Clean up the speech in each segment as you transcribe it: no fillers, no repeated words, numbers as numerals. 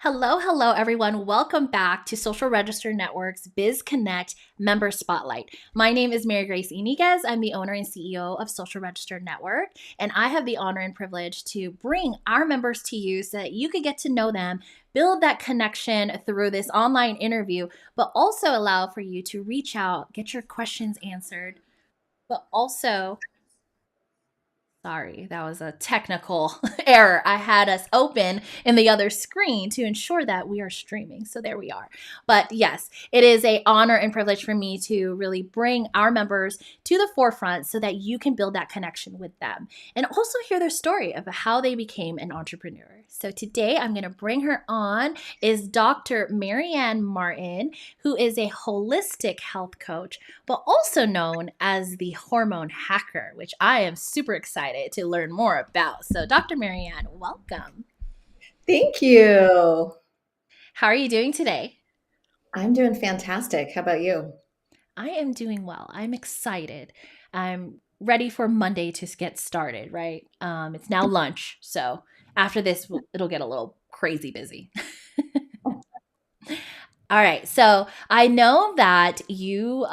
Hello, hello, everyone. Welcome back to Social Register Network's Biz Connect Member Spotlight. My name is Mary Grace Iniguez. I'm the owner and CEO of Social Register Network, and I have the honor and privilege to bring our members to you so that you could get to know them, build that connection through this online interview, but also allow for you to reach out, get your questions answered, but also sorry, that was a technical error. I had us open in the other screen to ensure that we are streaming. So there we are. But yes, it is an honor and privilege for me to really bring our members to the forefront so that you can build that connection with them and also hear their story of how they became an entrepreneur. So today I'm going to bring her on is Dr. Marianne Martin, who is a holistic health coach, but also known as the hormone hacker, which I am super excited to learn more about. So, Dr. Marianne, welcome. Thank you. How are you doing today? I'm doing fantastic. How about you? I am doing well. I'm excited. I'm ready for Monday to get started, right? It's now lunch. So, after this, it'll get a little crazy busy. All right. So I know that you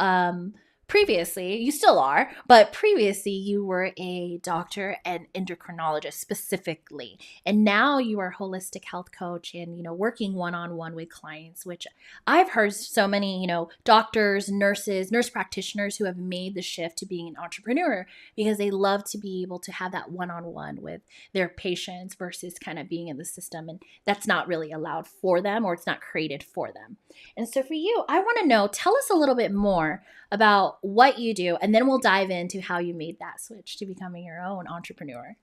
previously, you still are, but previously you were a doctor and endocrinologist specifically. And now you are a holistic health coach and, working one-on-one with clients, which I've heard so many, doctors, nurses, nurse practitioners who have made the shift to being an entrepreneur because they love to be able to have that one-on-one with their patients versus kind of being in the system. And that's not really allowed for them or it's not created for them. And so for you, I want to know, tell us a little bit more about what you do, and then we'll dive into how you made that switch to becoming your own entrepreneur.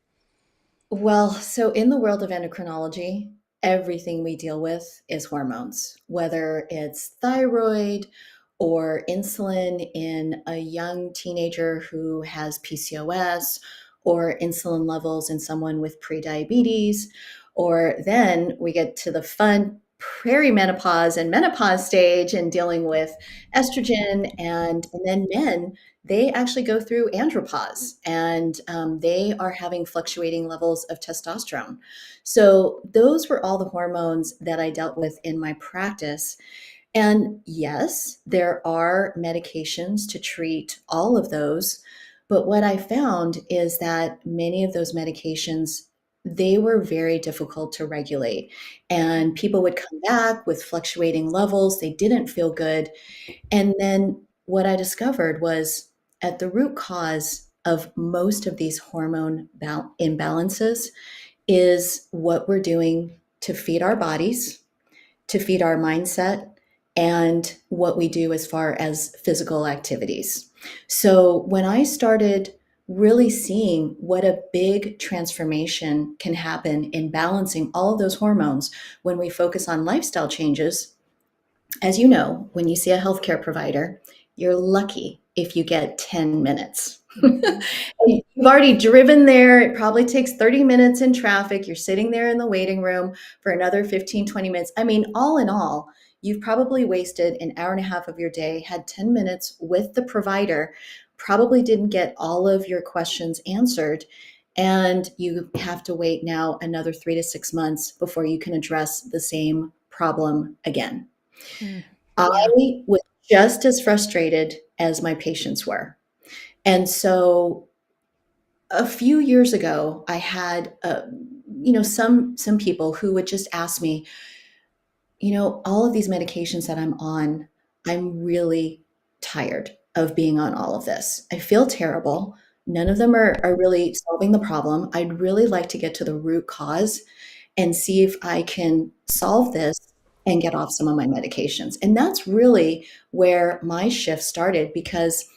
So in the world of endocrinology, everything we deal with is hormones, whether it's thyroid or insulin in a young teenager who has PCOS, or insulin levels in someone with prediabetes, or then we get to the fun perimenopause and menopause stage and dealing with estrogen and then men they actually go through andropause and they are having fluctuating levels of testosterone. So, those were all the hormones that I dealt with in my practice. And yes, there are medications to treat all of those. But what I found is that many of those medications they were very difficult to regulate. And people would come back with fluctuating levels. They didn't feel good. And then what I discovered was at the root cause of most of these hormone imbalances is what we're doing to feed our bodies, to feed our mindset, and what we do as far as physical activities. So when I started really seeing what a big transformation can happen in balancing all of those hormones when we focus on lifestyle changes, as you know, when you see a healthcare provider, you're lucky if you get 10 minutes. Mm-hmm. You've already driven there. It probably takes 30 minutes in traffic. You're sitting there in the waiting room for another 15, 20 minutes. I mean, all in all, you've probably wasted an hour and a half of your day, had 10 minutes with the provider, probably didn't get all of your questions answered. And you have to wait now another 3 to 6 months before you can address the same problem again. Mm, I yeah. was just as frustrated as my patients were. And so a few years ago, I had, some people who would just ask me, all of these medications that I'm on, I'm really tired of being on all of this. I feel terrible. None of them are really solving the problem. I'd really like to get to the root cause and see if I can solve this and get off some of my medications. And that's really where my shift started because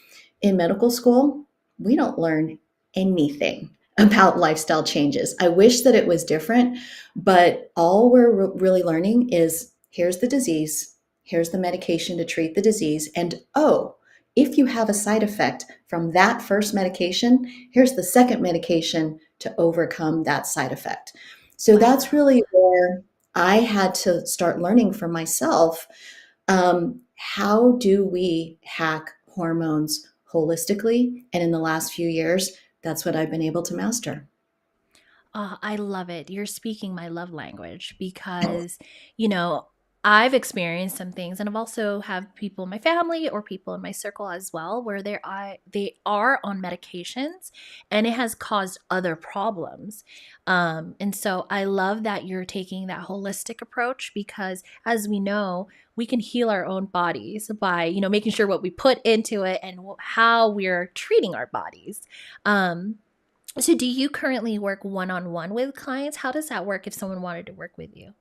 in medical school, we don't learn anything about lifestyle changes. I wish that it was different, but all we're really learning is here's the disease, here's the medication to treat the disease, and oh, if you have a side effect from that first medication, here's the second medication to overcome that side effect. So that's Wow. really where I had to start learning for myself. How do we hack hormones holistically? And in the last few years, that's what I've been able to master. Oh, I love it. You're speaking my love language Oh, because, you know, I've experienced some things and I've also have people in my family or people in my circle as well where they are on medications and it has caused other problems. And so I love that you're taking that holistic approach because as we know, we can heal our own bodies by, making sure what we put into it and how we're treating our bodies. Um, so, do you currently work one on one with clients? How does that work if someone wanted to work with you?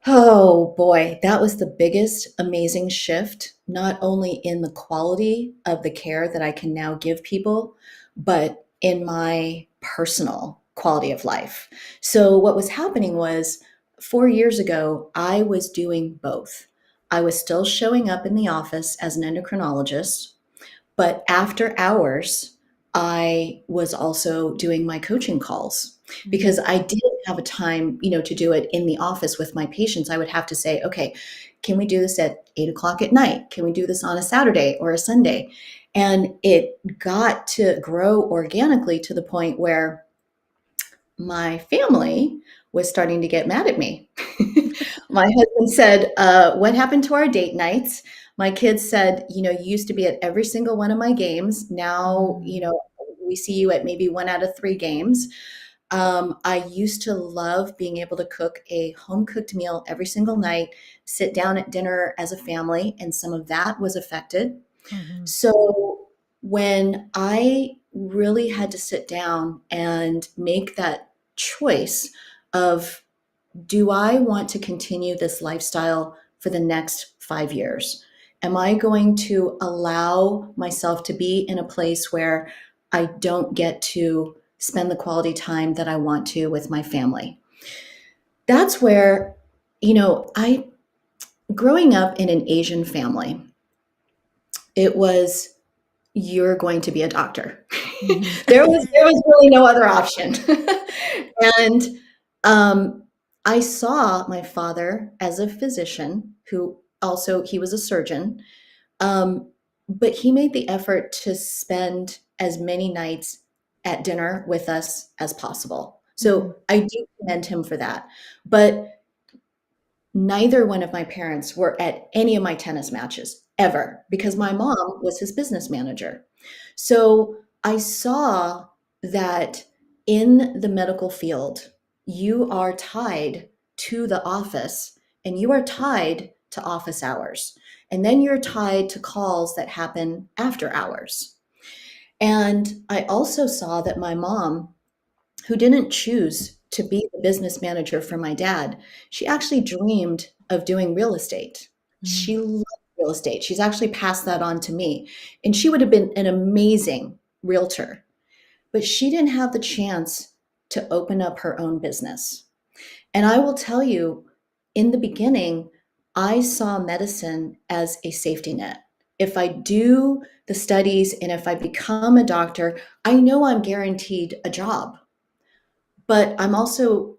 oh boy, that was the biggest amazing shift, not only in the quality of the care that I can now give people, but in my personal quality of life. So, what was happening was 4 years ago, I was doing both. I was still showing up in the office as an endocrinologist, but after hours, I was also doing my coaching calls because Mhm. I didn't have a time, to do it in the office with my patients. I would have to say, okay, can we do this at 8 o'clock at night? Can we do this on a Saturday or a Sunday? And it got to grow organically to the point where my family was starting to get mad at me. My husband said, what happened to our date nights? My kids said, you used to be at every single one of my games. Now, Mm. we see you at maybe one out of three games. I used to love being able to cook a home cooked meal every single night, sit down at dinner as a family, and some of that was affected. Mhm. So when I really had to sit down and make that choice of, do I want to continue this lifestyle for the next 5 years? Am I going to allow myself to be in a place where I don't get to spend the quality time that I want to with my family? That's where, I growing up in an Asian family, it was, you're going to be a doctor. Mhm. There was really no other option. And um, I saw my father as a physician who also he was a surgeon, um, but he made the effort to spend as many nights at dinner with us as possible. Mhm. So I do commend him for that. But neither one of my parents were at any of my tennis matches ever because my mom was his business manager. So I saw that in the medical field, you are tied to the office and you are tied to office hours. And then you're tied to calls that happen after hours. And I also saw that my mom, who didn't choose to be the business manager for my dad, she actually dreamed of doing real estate. Mhm. She loved real estate. She's actually passed that on to me. And she would have been an amazing realtor, but she didn't have the chance to open up her own business. And I will tell you, in the beginning, I saw medicine as a safety net. If I do the studies and if I become a doctor, I know I'm guaranteed a job, but I'm also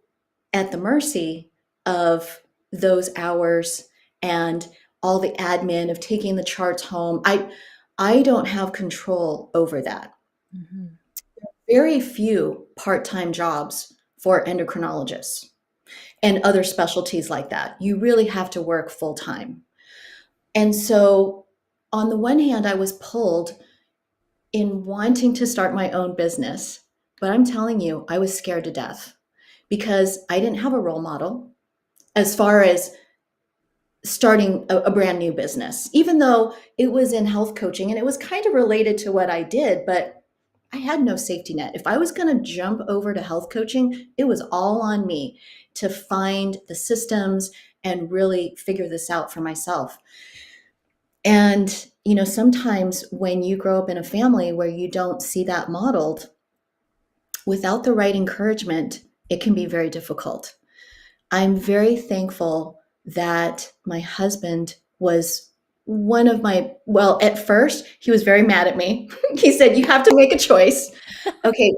at the mercy of those hours and all the admin of taking the charts home. I don't have control over that. Mhm. Very few part-time jobs for endocrinologists and other specialties like that. You really have to work full time. And so on the one hand, I was pulled in wanting to start my own business, but I'm telling you, I was scared to death because I didn't have a role model as far as starting a brand new business, even though it was in health coaching and it was kind of related to what I did, but I had no safety net. If I was going to jump over to health coaching, it was all on me to find the systems and really figure this out for myself. And, sometimes when you grow up in a family where you don't see that modeled, without the right encouragement, it can be very difficult. I'm very thankful that my husband was one of my, well, at first, he was very mad at me. He said, "You have to make a choice." Okay,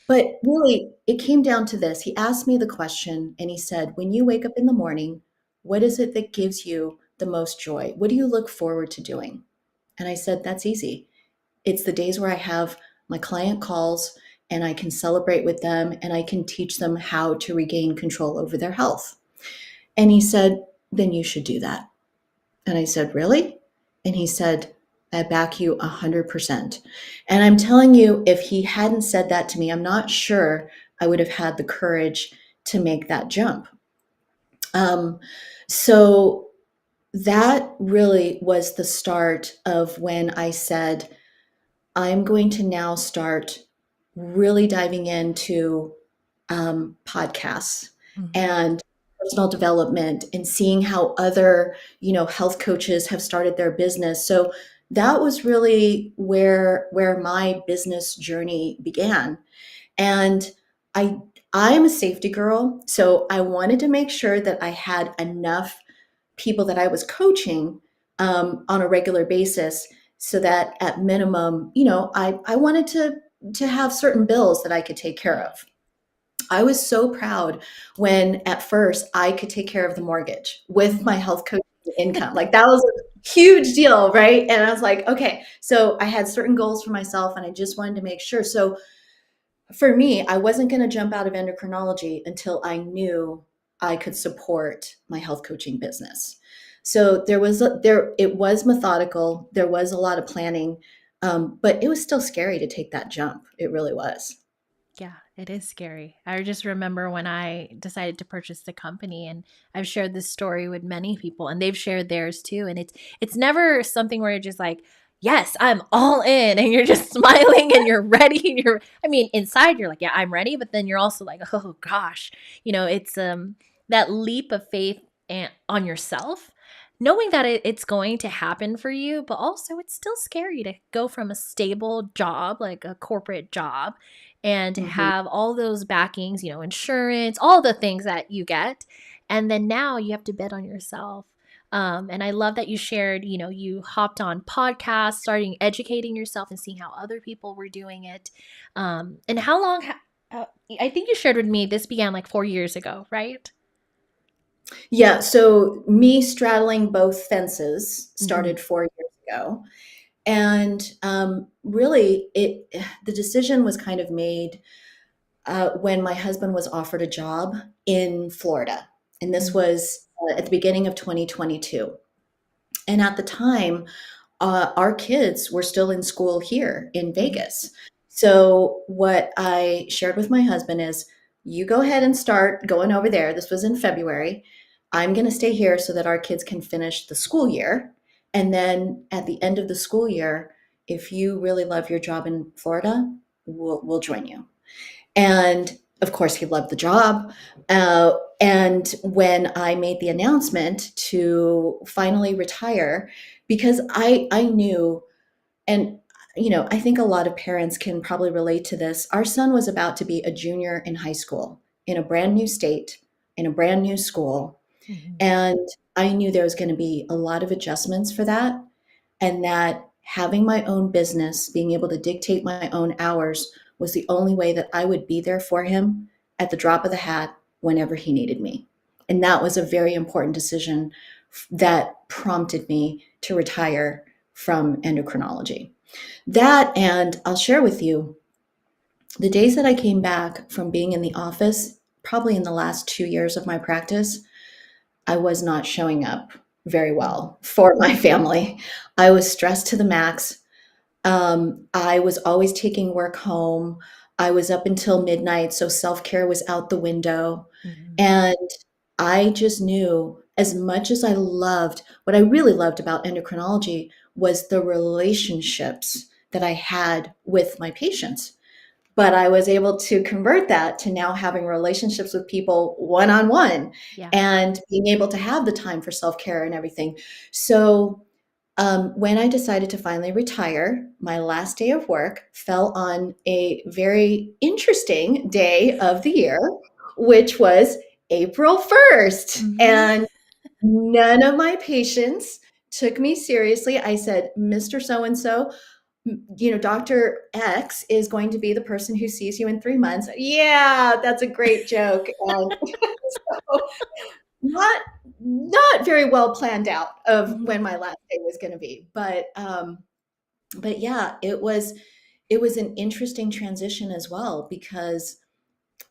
but really, it came down to this. He asked me the question and he said, "When you wake up in the morning, what is it that gives you the most joy? What do you look forward to doing?" And I said, "That's easy. It's the days where I have my client calls and I can celebrate with them and I can teach them how to regain control over their health. And he said, then you should do that. And I said, really? And he said, I back you 100%. And I'm telling you, if he hadn't said that to me, I'm not sure I would have had the courage to make that jump. Um, so that really was the start of when I said, I'm going to now start really diving into podcasts Mhm. and personal development and seeing how other, health coaches have started their business. So that was really where my business journey began. And I I'm a safety girl, so I wanted to make sure that I had enough people that I was coaching on a regular basis, so that at minimum, I wanted to have certain bills that I could take care Right. of. I was so proud when at first I could take care of the mortgage with my Mhm. health coaching income. Like that was a huge deal, right? And I was like, okay, so I had certain goals for myself and I just wanted to make sure. So for me, I wasn't going to jump out of endocrinology until I knew I could support my health coaching business. So it was methodical. There was a lot of planning, but it was still scary to take that jump. It really was. Yeah, it is scary. I just remember when I decided to purchase the company, and I've shared this story with many people and they've shared theirs too, and it's never something where you're just like, "Yes, I'm all in," and you're just smiling and you're ready. I mean, inside you're like, "Yeah, I'm ready," but then you're also like, "Oh gosh." It's that leap of faith on yourself, knowing that it's going to happen for you, but also it's still scary to go from a stable job, like a corporate job, and Mhm. have all those backings, insurance, all the things that you get. And then now you have to bet on yourself. And I love that you shared, you hopped on podcasts, starting educating yourself and seeing how other people were doing it. And how long, I think you shared with me, this began like 4 years ago, right? Yeah, so me straddling both fences Mm-hmm. started 4 years ago, and really, the decision was kind of made when my husband was offered a job in Florida, and this Mm-hmm. was at the beginning of 2022. And at the time, our kids were still in school here in Mm-hmm. Vegas. So what I shared with my husband is, you go ahead and start going over there. This was in February. I'm going to stay here so that our kids can finish the school year. And then at the end of the school year, if you really love your job in Florida, we'll join you. And of course, he loved the job. And when I made the announcement to finally retire, because I knew, and I think a lot of parents can probably relate to this. Our son was about to be a junior in high school in a brand new state, in a brand new school. Mm-hmm. And I knew there was going to be a lot of adjustments for that, and that having my own business, being able to dictate my own hours, was the only way that I would be there for him at the drop of the hat whenever he needed me. And that was a very important decision that prompted me to retire from endocrinology. That, and I'll share with you, the days that I came back from being in the office, probably in the last 2 years of my practice, I was not showing up very well for my family. I was stressed to the max. I was always taking work home. I was up until midnight, so self care was out the window. Mm-hmm. And I just knew, as much as I loved, what I really loved about endocrinology was the relationships that I had with my patients. But I was able to convert that to now having relationships with people one on one Yeah. and being able to have the time for self care and everything. So, when I decided to finally retire, my last day of work fell on a very interesting day of the year, which was April 1st. Mm-hmm. And none of my patients took me seriously. I said, Mr. So and so, Dr. X is going to be the person who sees you in 3 months. Yeah, that's a great joke. And so not not very well planned out of Mm-hmm. when my last day was going to be, but yeah, it was an interesting transition as well, because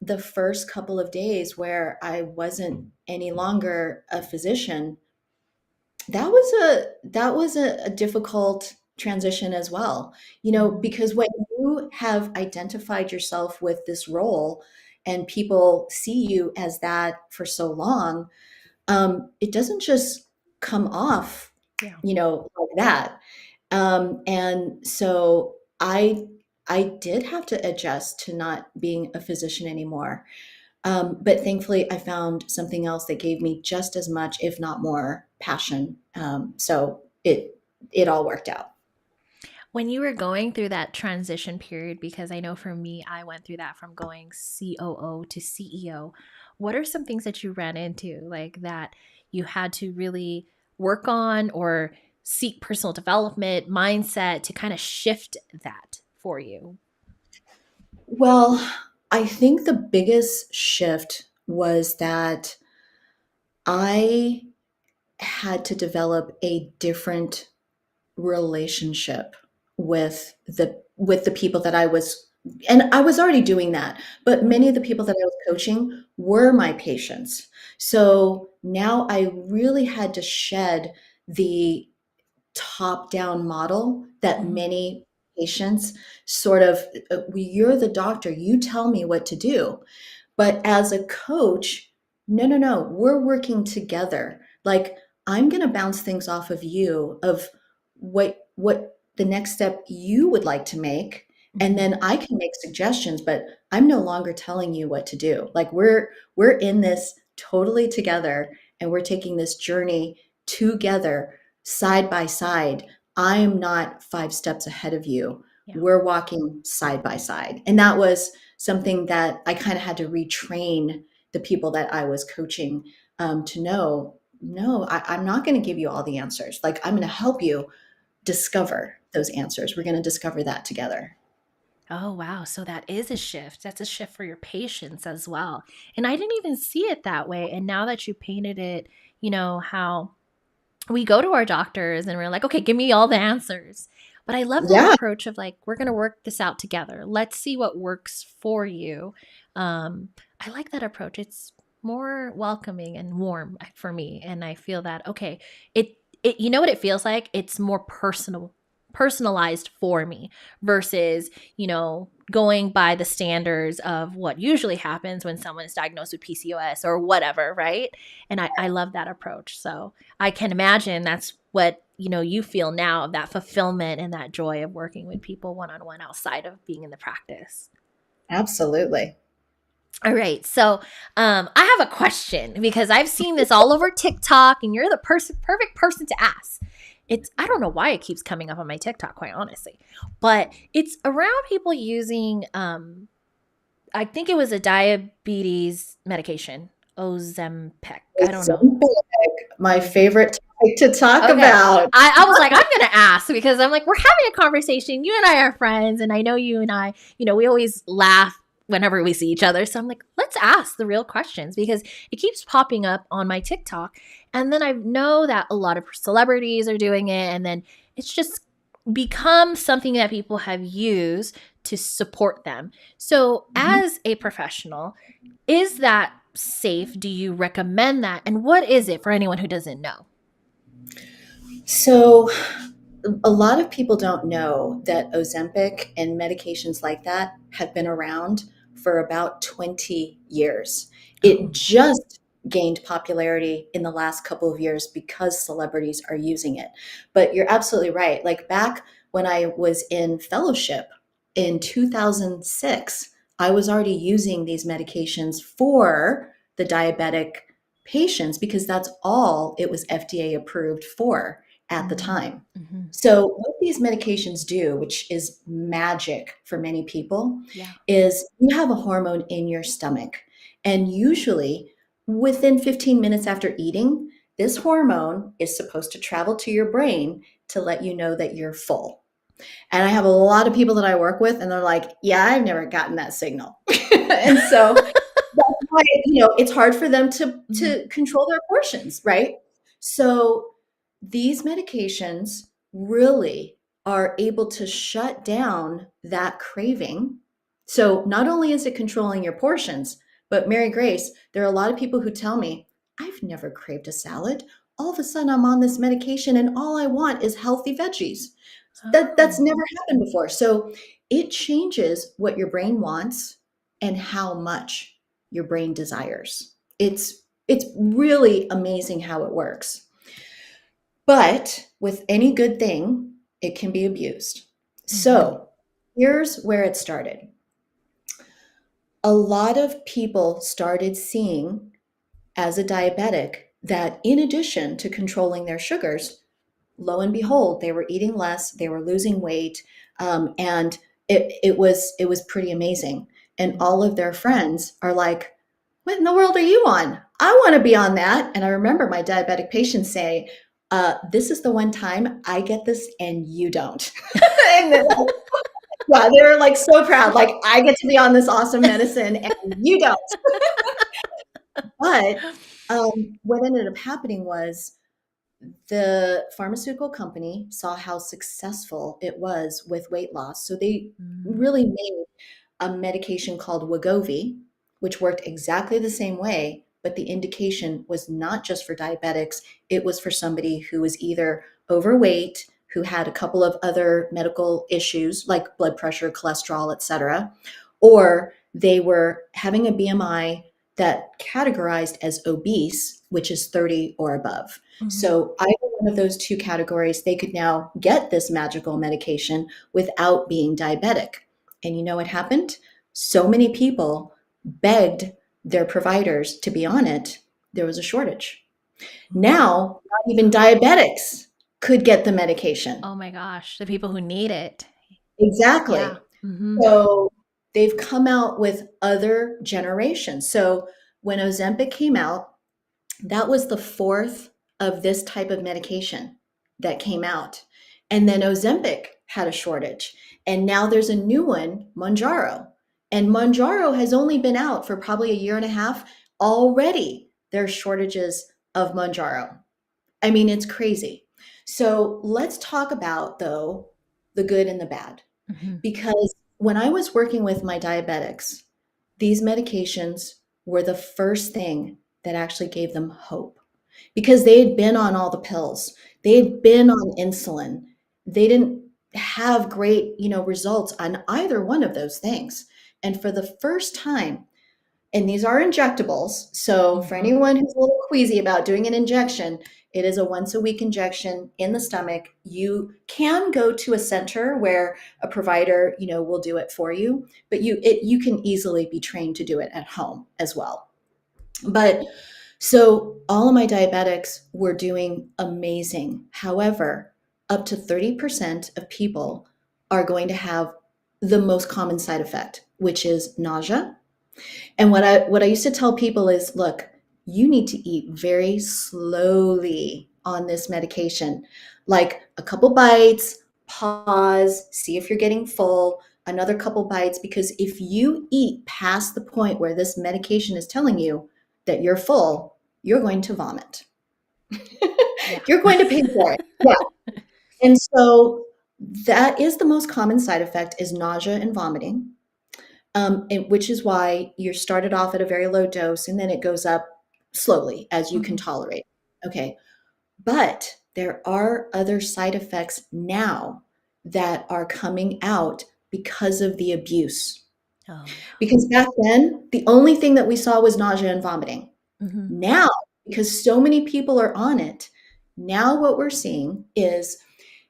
the first couple of days where I wasn't any longer a physician, that was a difficult transition as well. Mhm. Because when you have identified yourself with this role and people see you as that for so long, it doesn't just come off, Yeah. like that. And so I did have to adjust to not being a physician anymore. But thankfully, I found something else that gave me just as much, if not more, passion. So it all worked out. When you were going through that transition period, because I know for me, I went through that from going COO to CEO, what are some things that you ran into, like that you had to really work on or seek personal development, mindset to kind of shift that for you? Well, I think the biggest shift was that I had to develop a different relationship with the people that I was, and I was already doing that, but many of the people that I was coaching were my patients. So now I really had to shed the top-down model that Mhm. many patients sort of, "You're the doctor, you tell me what to do." But as a coach, no, no, no, we're working together. Like, I'm going to bounce things off of you, of what the next step you would like to make, and Mhm. then I can make suggestions, but I'm no longer telling you what to do. Like, we're in this totally together, and we're taking this journey together, side by side. I'm not 5 steps ahead of you. Yeah. We're walking side by side. And that was something that I kind of had to retrain the people that I was coaching, to know, no, I'm not going to give you all the answers. Like, I'm going to help you discover those answers. We're going to discover that together. Oh, wow. So that is a shift. That's a shift for your patients as well. And I didn't even see it that way. And now that you painted it, how we go to our doctors and we're like, okay, give me all the answers. But I love that Yeah, approach of like, we're going to work this out together. Let's see what works for you. I like that approach. It's more welcoming and warm for me. And I feel that, okay, you know what it feels like? It's more personalized for me versus, going by the standards of what usually happens when someone is diagnosed with PCOS or whatever, right? And I love that approach. So I can imagine that's what you feel now, of that fulfillment and that joy of working with people one on one outside of being in the practice. absolutely. All right, so I have a question because I've seen this all over TikTok, and you're the perfect person to ask. I don't know why it keeps coming up on my TikTok, quite honestly, but it's around people using I think it was a diabetes medication, Ozempic. I don't know. My favorite topic to talk Okay. about. I was like, I'm going to ask because I'm like, we're having a conversation. You and I are friends. And I know you and I, we always laugh whenever we see each other. So I'm like, let's ask the real questions because it keeps popping up on my TikTok. And then I know that a lot of celebrities are doing it. And then it's just become something that people have used to support them. So Mhm. as a professional, is that safe? Do you recommend that? And what is it for anyone who doesn't know? So, a lot of people don't know that Ozempic and medications like that have been around for about 20 years. It Oh. just gained popularity in the last couple of years because celebrities are using it. But you're absolutely right. Like, back when I was in fellowship in 2006, I was already using these medications for the diabetic patients because that's all it was FDA approved for at the time. Mm-hmm. So, what these medications do, which is magic for many people, Yeah. is you have a hormone in your stomach. And usually, within 15 minutes after eating, this hormone is supposed to travel to your brain to let you know that you're full. And I have a lot of people that I work with, and they're like, yeah, I've never gotten that signal. And so that's why, it's hard for them to Mhm. to control their portions, right? So these medications really are able to shut down that craving. So not only is it controlling your portions, but Mary Grace, there are a lot of people who tell me, I've never craved a salad. All of a sudden I'm on this medication and all I want is healthy veggies. That's Oh. never happened before. So it changes what your brain wants and how much your brain desires. It's really amazing how it works. But with any good thing, it can be abused. Mhm. So here's where it started. A lot of people started seeing as a diabetic that in addition to controlling their sugars, lo and behold, they were eating less, they were losing weight, and it was pretty amazing. And all of their friends are like, "What in the world are you on? I want to be on that." And I remember my diabetic patients say, "This is the one time I get this and you don't." And then, yeah, they were like so proud, like I get to be on this awesome medicine and you don't. But what ended up happening was the pharmaceutical company saw how successful it was with weight loss. So they Mm. really made a medication called Wegovy, which worked exactly the same way, but the indication was not just for diabetics, it was for somebody who was either overweight, who had a couple of other medical issues like blood pressure, cholesterol, etc., or they were having a BMI that categorized as obese, which is 30 or above. Mhm. So either one of those two categories, they could now get this magical medication without being diabetic. And you know what happened? So many people begged their providers to be on it. There was a shortage. Mm. Now, not even diabetics could get the medication. Oh my gosh, the people who need it. Yeah. Exactly. Mhm. So they've come out with other generations. So when Ozempic came out, that was the fourth of this type of medication that came out. And then Ozempic had a shortage. And now there's a new one, Mounjaro. And Mounjaro has only been out for probably a year and a half. Already there are shortages of Mounjaro. I mean, it's crazy. So let's talk about, though, the good and the bad. Mhm. Because when I was working with my diabetics, these medications were the first thing that actually gave them hope because they had been on all the pills. They had been on insulin. They didn't have great, results on either one of those things. And for the first time, and these are injectables. So for Mhm. anyone who's a little queasy about doing an injection, it is a once a week injection in the stomach. You can go to a center where a provider, will do it for you, but you can easily be trained to do it at home as well. But so all of my diabetics were doing amazing. However, up to 30% of people are going to have the most common side effect, which is nausea. And what I used to tell people is, look, you need to eat very slowly on this medication. Like a couple bites, pause, see if you're getting full, another couple bites, because if you eat past the point where this medication is telling you that you're full, you're going to vomit. Yeah. You're going to pay for it. Yeah. And so that is the most common side effect is nausea and vomiting. Which is why you're started off at a very low dose and then it goes up slowly as you can Mhm. tolerate. Okay. But there are other side effects now that are coming out because of the abuse. Oh, yeah. Because back then, the only thing that we saw was nausea and vomiting. Mhm. Now, because so many people are on it, now what we're seeing is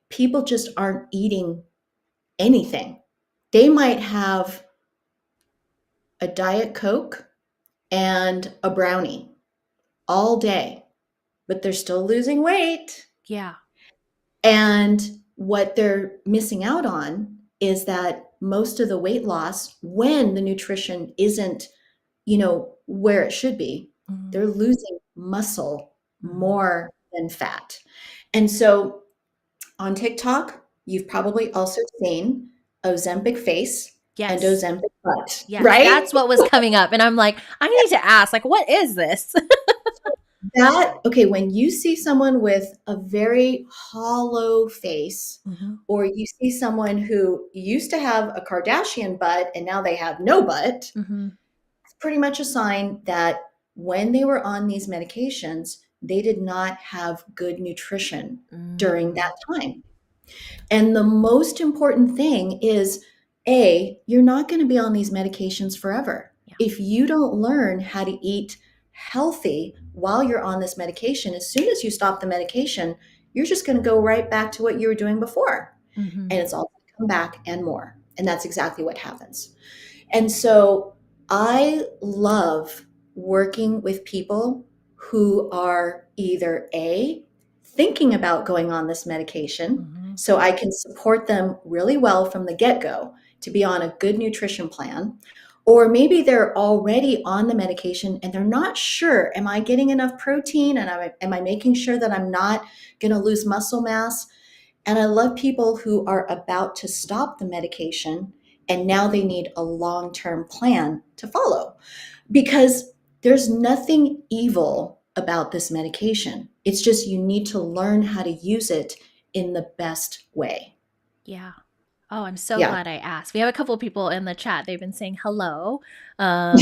people just aren't eating anything. They might have a Diet Coke and a brownie all day, but they're still losing weight. Yeah. And what they're missing out on is that most of the weight loss, when the nutrition isn't, where it should be, Mhm. they're losing muscle Mhm. more than fat. And so on TikTok, you've probably also seen Ozempic face and Yes. Ozempic butt, Yes. right? That's what was coming up, and I'm like, I need to ask, like, what is this? Okay, when you see someone with a very hollow face, Mm-hmm. or you see someone who used to have a Kardashian butt and now they have no butt, Mm-hmm. it's pretty much a sign that when they were on these medications, they did not have good nutrition during Mm. that time. And the most important thing is you're not going to be on these medications forever. Yeah. If you don't learn how to eat healthy while you're on this medication, as soon as you stop the medication, you're just going to go right back to what you were doing before. Mm-hmm. And it's all going to come back and more. And that's exactly what happens. And so I love working with people who are either thinking about going on this medication, Mm-hmm. so I can support them really well from the get go to be on a good nutrition plan. Or maybe they're already on the medication and they're not sure, am I getting enough protein? And am I making sure that I'm not going to lose muscle mass? And I love people who are about to stop the medication and now they need a long term plan to follow, because there's nothing evil about this medication. It's just you need to learn how to use it in the best way. Yeah. Oh, I'm so Yeah. glad I asked. We have a couple of people in the chat. They've been saying hello. Um,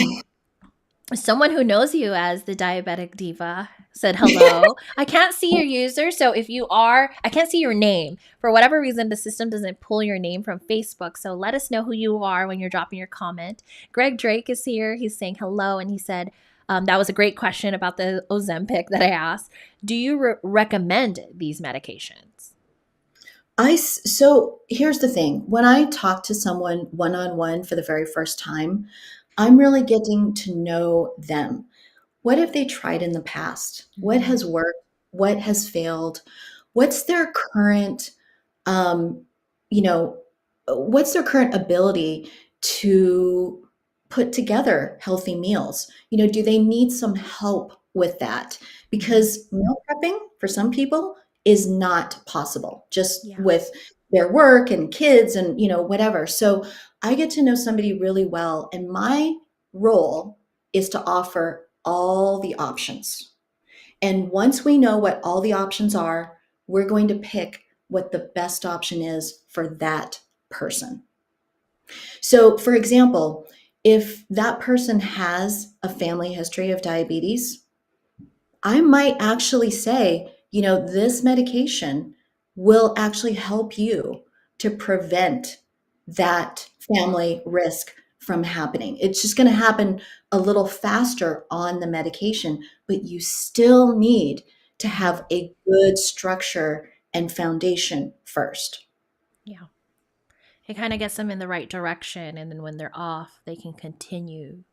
Someone who knows you as the diabetic diva said hello. I can't see your user, so if you are, I can't see your name. For whatever reason, the system doesn't pull your name from Facebook, so let us know who you are when you're dropping your comment. Greg Drake is here. He's saying hello, and he said, that was a great question about the Ozempic that I asked. Do you recommend these medications? So here's the thing. When I talk to someone one on one for the very first time, I'm really getting to know them. What have they tried in the past? What Mm-hmm. has worked? What has failed? What's their current, um, you know, what's their current ability to put together healthy meals? Do they need some help with that? Mm-hmm. Because meal prepping for some people is not possible just Yeah. with their work and kids and, whatever. So I get to know somebody really well, and my role is to offer all the options. And once we know what all the options are, we're going to pick what the best option is for that person. So, for example, if that person has a family history of diabetes, I might actually say, this medication will actually help you to prevent that family risk from happening. It's just going to happen a little faster on the medication, but you still need to have a good structure and foundation first. Yeah. It kind of gets them in the right direction, and then when they're off, they can continue,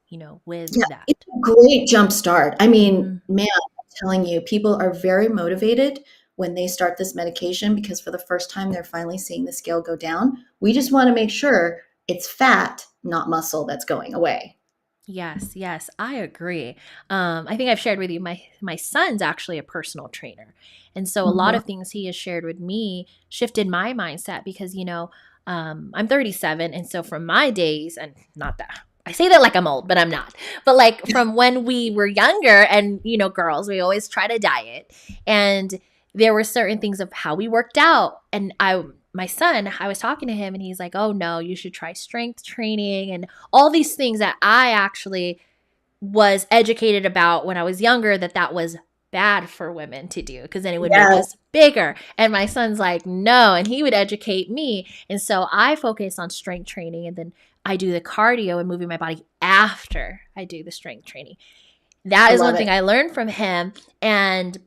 with Yeah, it's that. a great jump start. I mean, Mm-hmm. man, I'm telling you, people are very motivated when they start this medication because for the first time they're finally seeing the scale go down. We just want to make sure it's fat, not muscle, that's going away. Yes, yes, I agree. I think I've shared with you my son's actually a personal trainer, and so a lot Mhm. of things he has shared with me shifted my mindset because I'm 37, and so from my days, and not that I say that like I'm old, but I'm not. But like from when we were younger, and girls, we always try to diet, and there were certain things of how we worked out, and my son, I was talking to him, and he's like, "Oh no, you should try strength training and." All these things that I actually was educated about when I was younger that was bad for women to do because then it would make Yes, us bigger. And my son's like, no. And he would educate me. And so I focus on strength training and then I do the cardio and moving my body after I do the strength training. That I is love one it. thing I learned from him. And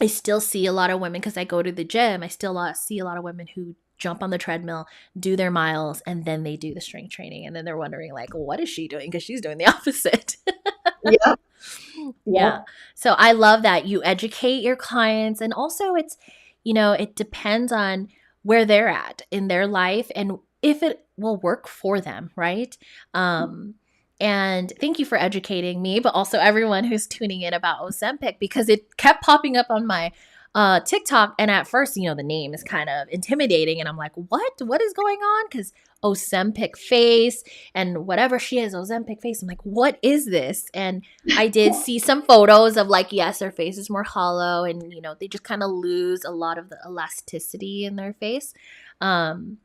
I still see a lot of women because I go to the gym. I still see a lot of women who jump on the treadmill, do their miles, and then they do the strength training. And then they're wondering, like, what is she doing? Because she's doing the opposite. Yep, Yeah. yep. So I love that you educate your clients. And also, it depends on where they're at in their life and if it will work for them, right? Um, and thank you for educating me, but also everyone who's tuning in about Ozempic because it kept popping up on my TikTok, and at first, the name is kind of intimidating, and I'm like, what is going on? Because Ozempic face and whatever she is, Ozempic face. I'm like, what is this? And I did see some photos of like, yes, their face is more hollow, and they just kind of lose a lot of the elasticity in their face. Um,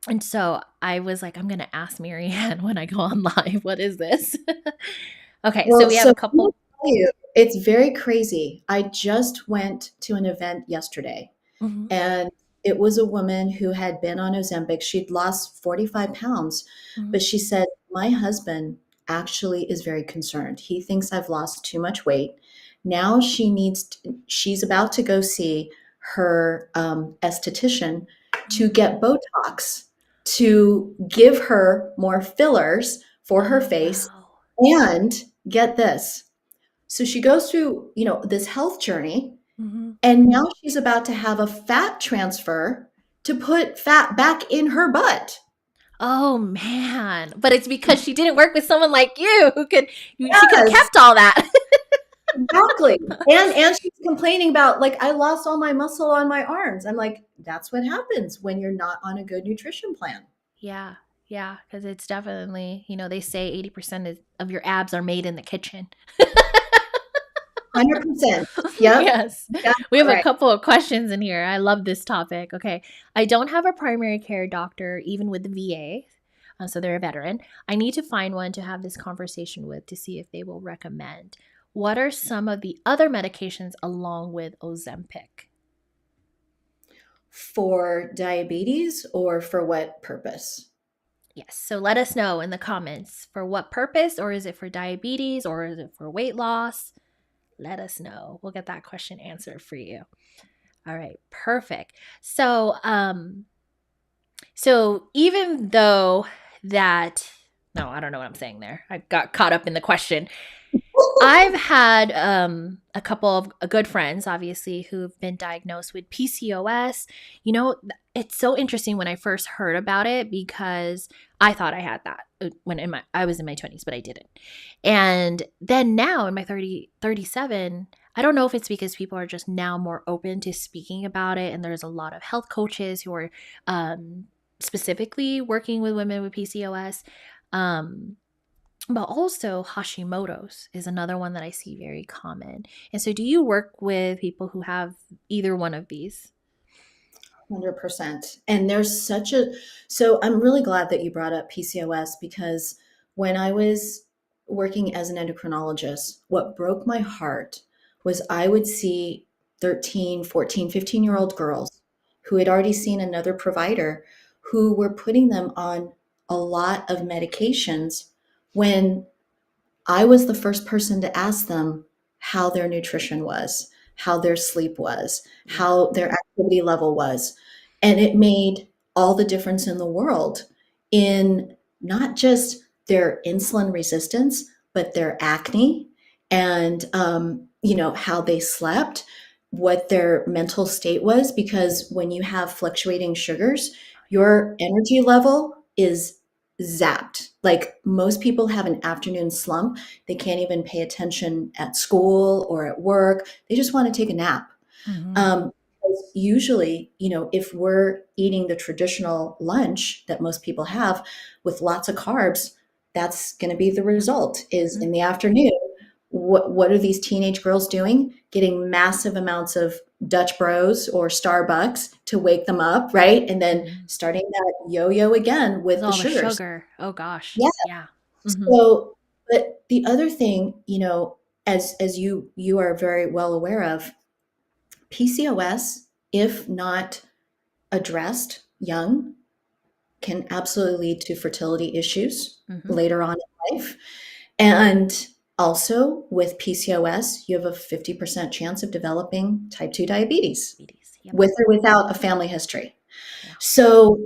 and so I was like, I'm gonna ask Marianne when I go on live, what is this? Okay, so Well, we have a so let me couple. tell you, it's very crazy. I just went to an event yesterday, Mhm, and it was a woman who had been on Ozempic. She'd lost 45 pounds, mhm, but she said, my husband actually is very concerned. He thinks I've lost too much weight. Now she's about to go see her esthetician to mhm. get Botox to give her more fillers for her Oh face. wow. And get this. So she goes through, this health journey, Mhm. and now she's about to have a fat transfer to put fat back in her butt. Oh man. But it's because she didn't work with someone like you who she could have Yes, kept all that. exactly. And she's complaining about, like, I lost all my muscle on my arms. I'm like, that's what happens when you're not on a good nutrition plan. Yeah. Yeah, because it's definitely, they say 80% of your abs are made in the kitchen. 100%. Yep. Yes. That's We have a right. couple of questions in here. I love this topic. Okay. I don't have a primary care doctor, even with the VA. So they're a veteran. I need to find one to have this conversation with to see if they will recommend. What are some of the other medications along with Ozempic? For diabetes or for what purpose? Yes. So let us know in the comments for what purpose, or is it for diabetes, or is it for weight loss? Let us know. We'll get that question answered for you. All right, perfect. So even though that, no, I don't know what I'm saying there. I got caught up in the question. I've had a couple of good friends, obviously, who've been diagnosed with PCOS. It's so interesting when I first heard about it because I thought I had that when I was in my 20s, but I didn't. And then now in my 37, I don't know if it's because people are just now more open to speaking about it, and there's a lot of health coaches who are specifically working with women with PCOS. Um, but also Hashimoto's is another one that I see very common. And so do you work with people who have either one of these? 100%. And so I'm really glad that you brought up PCOS, because when I was working as an endocrinologist, what broke my heart was I would see 13, 14, 15-year-old girls who had already seen another provider who were putting them on a lot of medications when I was the first person to ask them how their nutrition was, how their sleep was, Yeah. how their activity level was. And it made all the difference in the world in not just their insulin resistance, but their acne and, how they slept, what their mental state was. Because when you have fluctuating sugars, your energy level is zapped. Like, most people have an afternoon slump. They can't even pay attention at school or at work. They just want to take a nap. Mm-hmm. Um, Usually, if we're eating the traditional lunch that most people have with lots of carbs, that's going to be the result. Is in the afternoon, what are these teenage girls doing? Getting massive amounts of Dutch Bros or Starbucks to wake them up, right? And then Mm-hmm. starting that yo-yo again With with the all the sugars. sugar. Oh gosh. Yeah. Yeah. Mm-hmm. So, but the other thing, as you are very well aware of, PCOS, if not addressed young, can absolutely lead to fertility issues Mm-hmm. later on in life. And also with PCOS, you have a 50% chance of developing type 2 diabetes Diabetes. Yep. with or without a family history. Yeah. So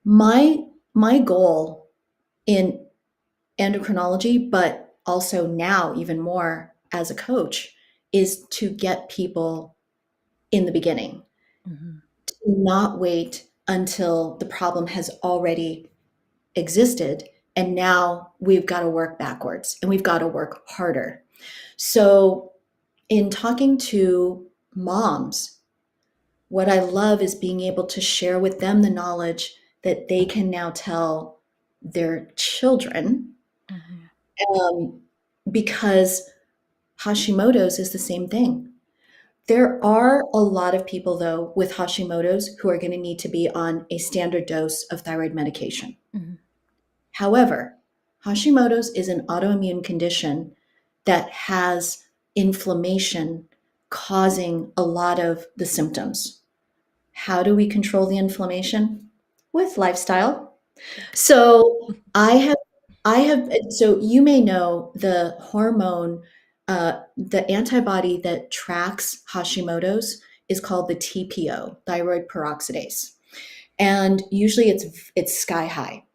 my my goal in endocrinology, but also now even more as a coach, is to get people in the beginning, Mm-hmm. to not wait until the problem has already existed. And now we've got to work backwards and we've got to work harder. So, in talking to moms, what I love is being able to share with them the knowledge that they can now tell their children, Mhm. um, because Hashimoto's is the same thing. There are a lot of people, though, with Hashimoto's who are going to need to be on a standard dose of thyroid medication. Mhm. However, Hashimoto's is an autoimmune condition that has inflammation causing a lot of the symptoms. How do we control the inflammation? With lifestyle. Yes. So so you may know the hormone, the antibody that tracks Hashimoto's is called the TPO, thyroid peroxidase. And usually it's sky high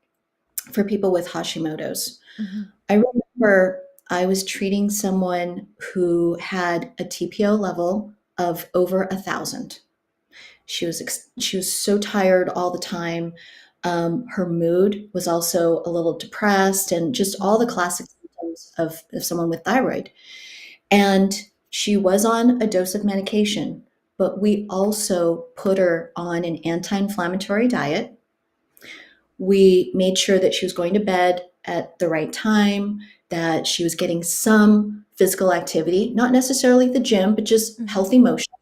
for people with Hashimoto's. Mhm. I remember I was treating someone who had a TPO level of over 1,000. She was so tired all the time. Her mood was also a little depressed, and just all the Mhm. classic symptoms of someone with thyroid. And she was on a dose of medication, but we also put her on an anti-inflammatory diet. We made sure that she was going to bed at the right time, that she was getting some physical activity, not necessarily the gym, but just Mhm. healthy motion.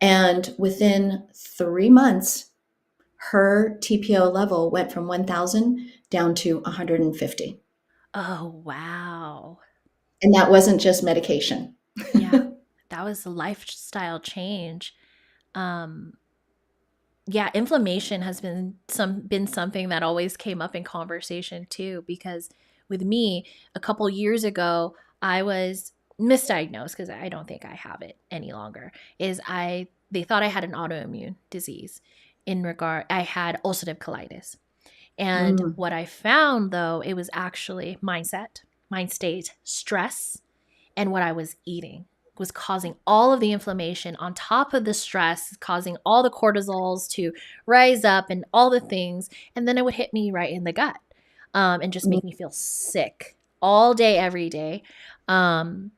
And within 3 months, her TPO level went from 1,000 down to 150. Oh, wow. And that wasn't just medication. Yeah. That was a lifestyle change. Um, yeah, inflammation has been something that always came up in conversation too, because with me, a couple years ago, I was misdiagnosed because I don't think I have it any longer. Is I They thought I had an autoimmune disease. In regard, I had ulcerative colitis. And Mm, what I found though, it was actually mindset, mind state, stress, and what I was eating was causing all of the inflammation on top of the stress, causing all the cortisols to rise up and all the things. And then it would hit me right in the gut, and just mm. make me feel sick all day, every day. Um,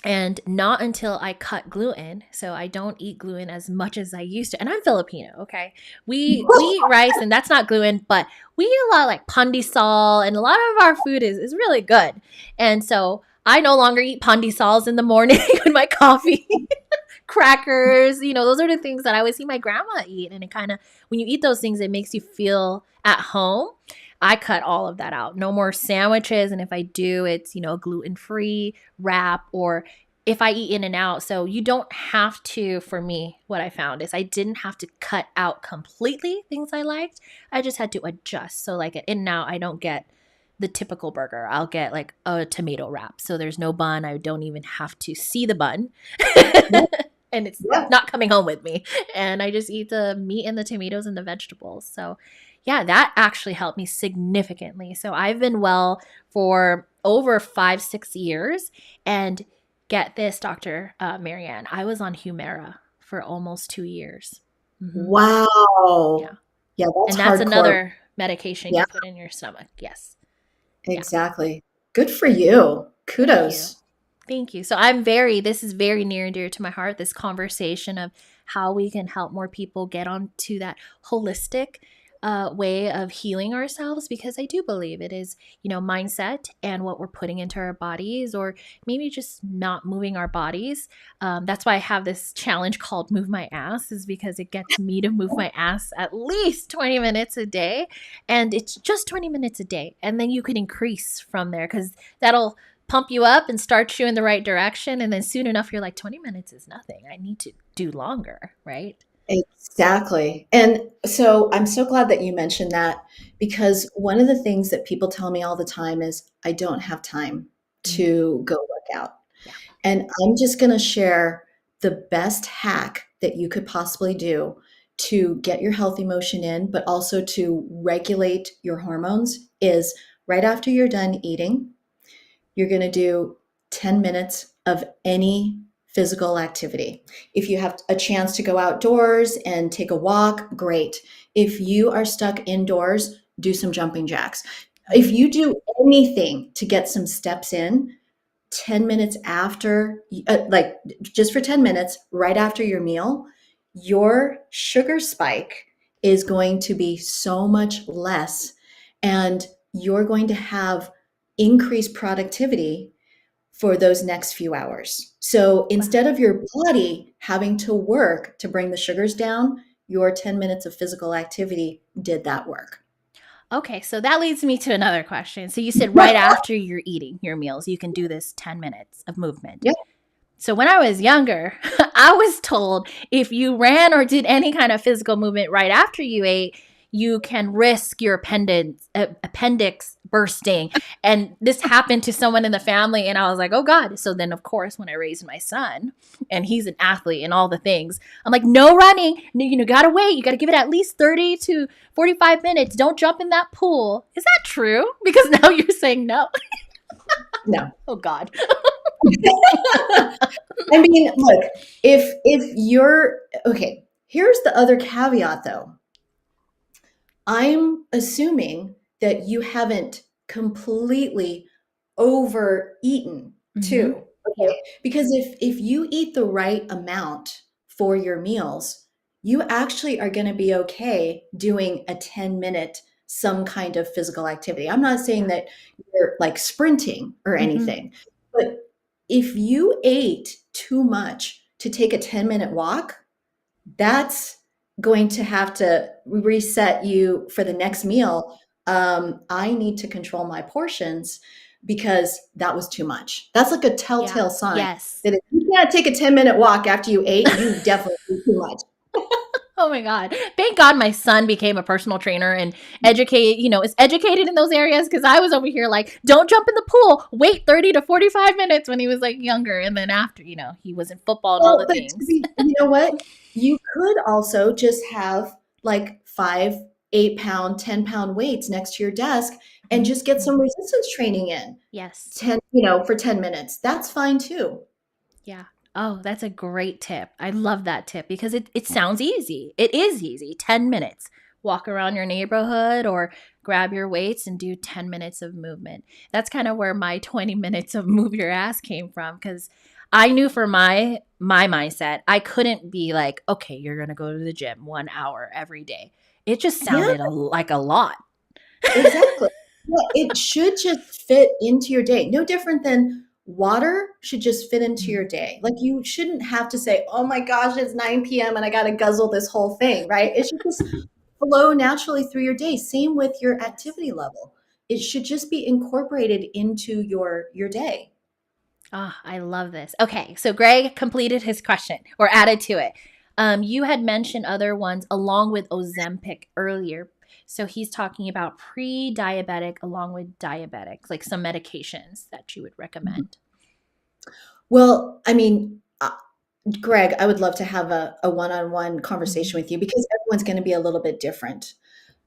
and not until I cut gluten, so I don't eat gluten as much as I used to. And I'm Filipino, okay? We eat rice, and that's not gluten, but we eat a lot of like pandesal, and a lot of our food is really good. And so I no longer eat pandesals in the morning with my coffee. Crackers, those are the things that I always see my grandma eat. And it kind of, when you eat those things, it makes you feel at home. I cut all of that out. No more sandwiches. And if I do, it's, gluten free wrap, or if I eat in and out. So you don't have to, for me, what I found is I didn't have to cut out completely things I liked. I just had to adjust. So, like at In and Out, I don't get the typical burger. I'll get like a tomato wrap. So there's no bun. I don't even have to see the bun. Yeah, And it's yeah. not coming home with me. And I just eat the meat and the tomatoes and the vegetables. So, yeah, that actually helped me significantly. So, I've been well for over 5, 6 years. And get this, Dr. Marianne, I was on Humira for almost 2 years. Yeah. Wow. Yeah, that's And that's hardcore. another medication Yeah, you put in your stomach. Yes. Yeah. exactly. Good for you. Thank you. Kudos. Thank you. So this is very near and dear to my heart, this conversation of how we can help more people get onto that holistic way of healing ourselves, because I do believe it is, mindset and what we're putting into our bodies, or maybe just not moving our bodies. That's why I have this challenge called Move My Ass, is because it gets me to move my ass at least 20 minutes a day. And it's just 20 minutes a day. And then you can increase from there, because that'll pump you up and start you in the right direction. And then soon enough, you're like, 20 minutes is nothing. I need to do longer, right? Exactly. And so I'm so glad that you mentioned that, because one of the things that people tell me all the time is I don't have time Mm, to go work out. yeah. And I'm just going to share the best hack that you could possibly do to get your healthy motion in, but also to regulate your hormones is right after you're done eating, you're going to do 10 minutes of any physical activity. If you have a chance to go outdoors and take a walk, great. If you are stuck indoors, do some jumping jacks. If Mhm. you do anything to get some steps in, 10 minutes after, like just for 10 minutes, right after your meal, your sugar spike is going to be so much less, and you're going to have increased productivity for those next few hours. So Wow. instead of your body having to work to bring the sugars down, your 10 minutes of physical activity did that work. Okay, so that leads me to another question. So you said right after you're eating your meals, you can do this 10 minutes of movement. Yep. So when I was younger, I was told if you ran or did any kind of physical movement right after you ate, you can risk your appendix bursting. And this happened to someone in the family. And I was like, oh God. So then, of course, when I raised my son and he's an athlete and all the things, I'm like, no running. Gotta wait. You gotta give it at least 30 to 45 minutes. Don't jump in that pool. Is that true? Because now you're saying no. No. Oh God. I mean, look, if you're okay, here's the other caveat though. I'm assuming that you haven't completely overeaten Mm-hmm. too. Yeah. Okay. Because if you eat the right amount for your meals, you actually are going to be okay doing a 10-minute some kind of physical activity. I'm not saying Yeah. that you're like sprinting or Mm-hmm. anything, but if you ate too much to take a 10-minute walk, that's going to have to reset you for the next meal. I need to control my portions because that was too much. That's like a Yeah. telltale sign Yes. that if you can't take a 10-minute walk after you ate, you definitely ate too much. Oh my God. Thank God my son became a personal trainer and is educated in those areas because I was over here like, don't jump in the pool. Wait 30 to 45 minutes when he was like younger. And then after, he was in football and all Well, the but to things. be, you know what? You could also just have like 5, 8 pound, 10-pound weights next to your desk and Mhm. just get some resistance training in Yes. 10, for 10 minutes. That's fine too. Yeah. Oh, that's a great tip. I love that tip because it sounds easy. It is easy. 10 minutes. Walk around your neighborhood or grab your weights and do 10 minutes of movement. That's kind of where my 20 minutes of move your ass came from because I knew for my mindset, I couldn't be like, okay, you're going to go to the gym 1 hour every day. It just Yeah. sounded like a lot. Exactly. Yeah, it should just fit into your day. No different than water should just fit into your Mhm. day. Like you shouldn't have to say, "Oh my gosh, it's 9 p.m. and I got to guzzle this whole thing," right? It should just flow naturally through your day. Same with your Yes. activity level. It should just be incorporated into your day. Oh, I love this. Okay, so Greg completed his question or added to it. You had mentioned other ones along with Ozempic earlier. So he's talking about pre-diabetic along with diabetics, like some medications that you would recommend. Well, I mean, Greg, I would love to have a one-on-one Mhm. conversation with you because everyone's going to be a little bit different.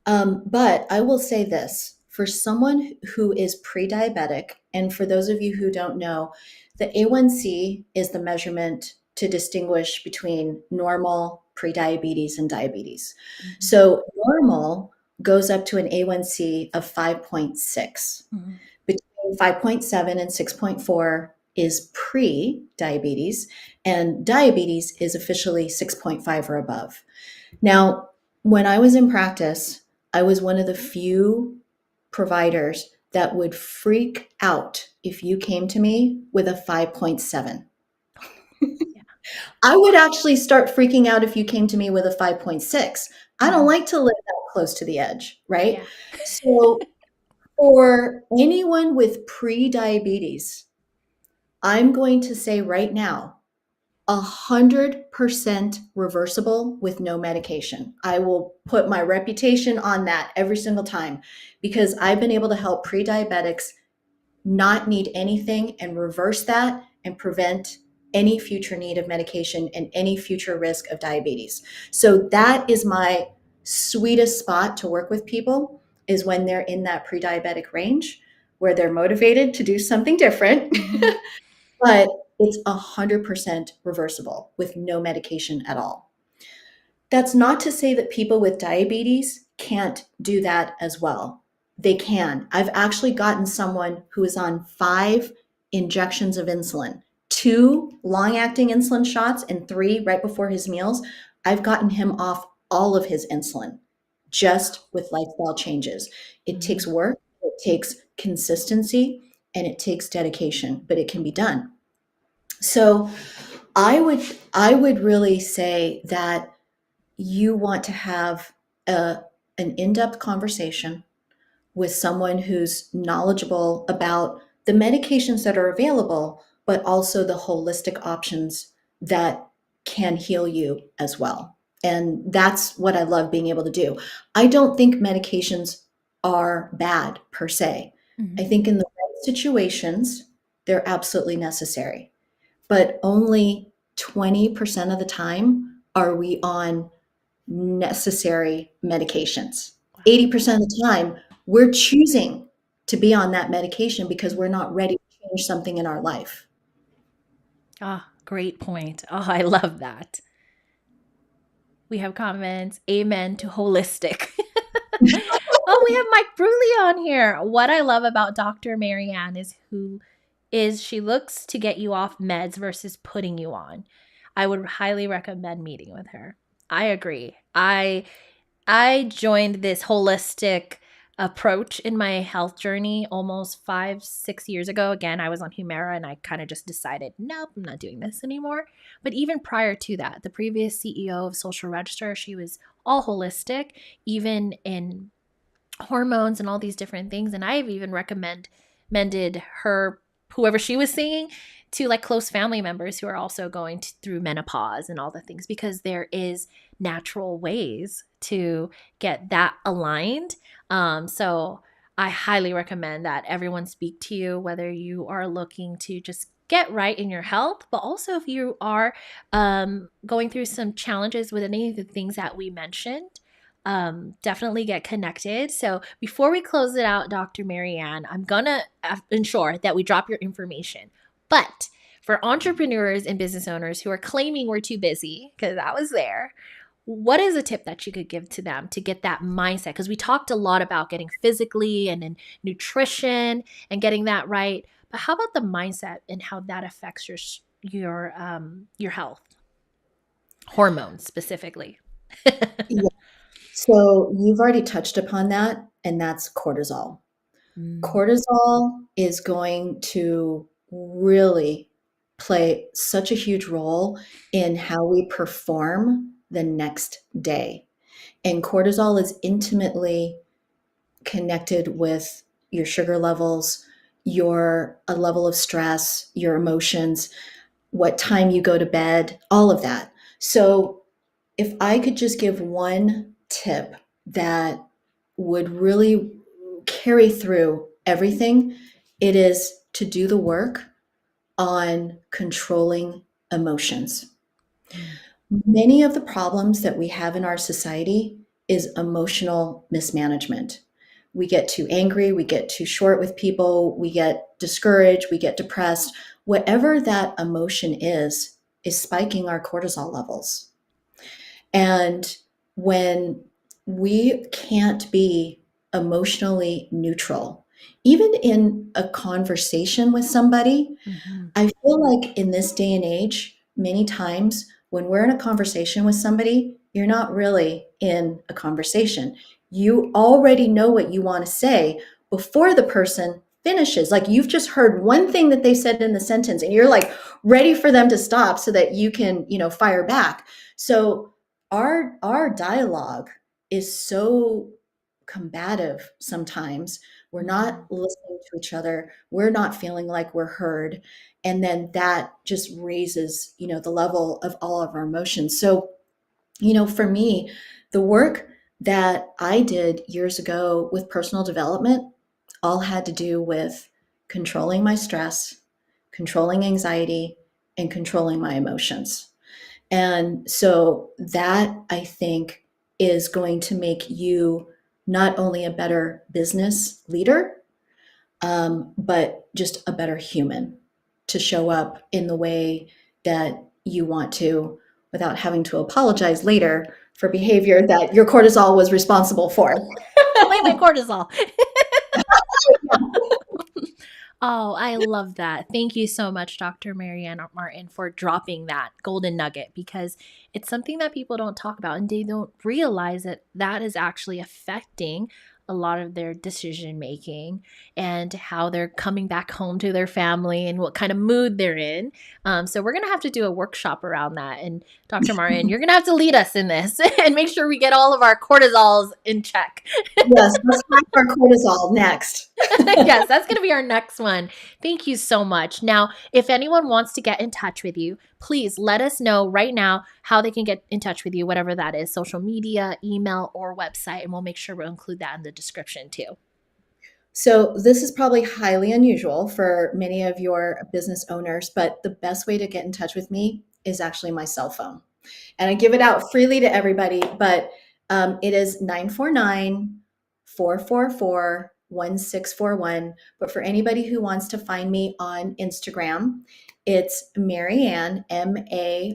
But I will say this for someone who is pre diabetic, and for those of you who don't know, the A1C is the measurement to distinguish between normal, pre-diabetes, and diabetes. Mhm. So normal goes up to an A1C of 5.6. Mhm. Between 5.7 and 6.4 is pre diabetes, and diabetes is officially 6.5 or above. Now, when I was in practice, I was one of the few providers that would freak out if you came to me with a 5.7. Yeah. I would actually start freaking out if you came to me with a 5.6. I don't Mhm. like to live that close to the edge, right? Yeah. So, for anyone with pre-diabetes, I'm going to say right now, 100% reversible with no medication. I will put my reputation on that every single time because I've been able to help pre-diabetics not need anything and reverse that and prevent any future need of medication and any future risk of diabetes. So that is my sweetest spot to work with people is when they're in that pre-diabetic range where they're motivated to do something different. Mhm. But it's 100% reversible with no medication at all. That's not to say that people with diabetes can't do that as well. They can. I've actually gotten someone who is on 5 injections of insulin, 2 long-acting insulin shots, and 3 right before his meals. I've gotten him off all of his insulin just with lifestyle changes. It takes Mhm. work, it takes consistency, and it takes dedication, but it can be done. So I would really say that you want to have an in-depth conversation with someone who's knowledgeable about the medications that are available, but also the holistic options that can heal you as well. And that's what I love being able to do. I don't think medications are bad per se. I Mhm. think in the right situations, they're absolutely necessary, but only 20% of the time are we on necessary medications. Wow. 80% of the time, we're choosing to be on that medication because we're not ready to change something in our life. Ah, great point. Oh, I love that. We have comments. Amen to holistic. Oh, we have Mike Bruley on here. What I love about Dr. Marianne is she looks to get you off meds versus putting you on. I would highly recommend meeting with her. I agree. I joined this holistic approach in my health journey almost 5, 6 years ago. Again, I was on Humira and I kind of just decided, nope, I'm not doing this anymore. But even prior to that, the previous CEO of Social Register, she was all holistic, even in hormones and all these different things. And I've even recommended her, whoever she was seeing, to like close family members who are also going through menopause and all the things, because there is natural ways to get that aligned. So I highly recommend that everyone speak to you, whether you are looking to just get right in your health, but also if you are going through some challenges with any of the things that we mentioned, definitely get connected. So before we close it out, Dr. Marianne, I'm gonna ensure that we drop your information. But for entrepreneurs and business owners who are claiming we're too busy, because I was there, what is a tip that you could give to them to get that mindset? Because we talked a lot about getting physically and in nutrition and getting that right. But how about the mindset and how that affects your health, hormones specifically? Yeah. So you've already touched upon that, and that's cortisol. Mm, Cortisol is going to really play such a huge role in how we perform the next day. And cortisol is intimately connected with your sugar levels, your a level of stress, your emotions, what time you go to bed, all of that. So, if I could just give one tip that would really carry through everything, it is to do the work on controlling emotions. mm, Many of the problems that we have in our society is emotional mismanagement. We get too angry, we get too short with people, we get discouraged, we get depressed. Whatever that emotion is spiking our cortisol levels. And when we can't be emotionally neutral, even in a conversation with somebody, mhm. I feel like in this day and age, many times when we're in a conversation with somebody, you're not really in a conversation. You already know what you want to say before the person finishes. Like you've just heard one thing that they said in the sentence and you're like ready for them to stop so that you can, fire back. So our dialogue is so combative sometimes. We're not Mhm. listening to each other. We're not feeling like we're heard, and then that just raises the level of all of our emotions. So for me, the work that I did years ago with personal development all had to do with controlling my stress, controlling anxiety, and controlling my emotions. And so that, I think, is going to make you not only a better business leader, but just a better human to show up in the way that you want to without having to apologize later for behavior that your cortisol was responsible for. Wait, cortisol. Oh, I love that. Thank you so much, Dr. Marianne Martin, for dropping that golden nugget because it's something that people don't talk about and they don't realize that that is actually affecting a lot of their decision making and how they're coming back home to their family and what kind of mood they're in. So, we're going to have to do a workshop around that. And Dr. Martin, you're going to have to lead us in this and make sure we get all of our cortisols in check. Yes, let's talk our cortisol next. Yes, that's going to be our next one. Thank you so much. Now, if anyone wants to get in touch with you, please let us know right now how they can get in touch with you, whatever that is, social media, email, or website, and we'll make sure we'll include that in the description too. So, this is probably highly unusual for many of your business owners, but the best way to get in touch with me is actually my cell phone. And I give it out freely to everybody, but it is 949-444-1641. But for anybody who wants to find me on Instagram, it's Maryann, Maryann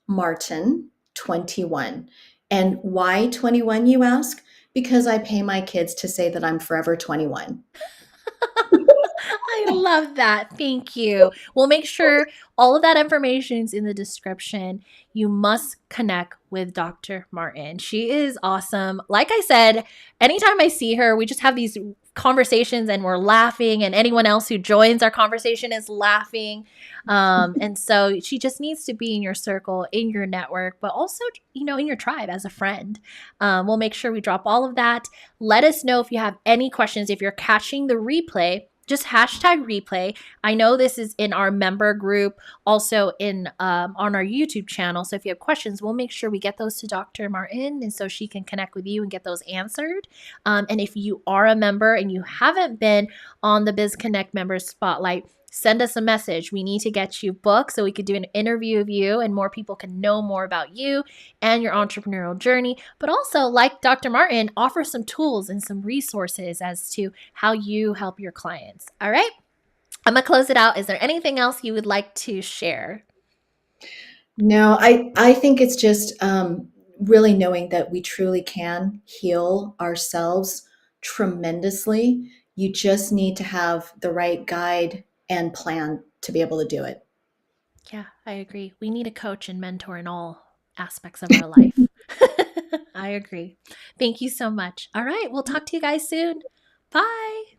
Martin 21. And why 21, you ask? Because I pay my kids to say that I'm forever 21. I love that. Thank you. We'll make sure all of that information is in the description. You must connect with Dr. Martin. She is awesome. Like I said, anytime I see her, we just have these conversations and we're laughing, and anyone else who joins our conversation is laughing. And so she just needs to be in your circle, in your network, but also, in your tribe as a friend. We'll make sure we drop all of that. Let us know if you have any questions. If you're catching the replay, just hashtag replay. I know this is in our member group, also in on our YouTube channel. So if you have questions, we'll make sure we get those to Dr. Martin, and so she can connect with you and get those answered. And if you are a member and you haven't been on the Biz Connect Member Spotlight, send us a message. We need to get you booked so we could do an interview of you and more people can know more about you and your entrepreneurial journey. But also, like Dr. Martin, offer some tools and some resources as to how you help your clients. All right. I'm going to close it out. Is there anything else you would like to share? No, I think it's just really knowing that we truly can heal ourselves tremendously. You just need to have the right guide and plan to be able to do it. Yeah, I agree. We need a coach and mentor in all aspects of our life. I agree. Thank you so much. All right. We'll talk to you guys soon. Bye.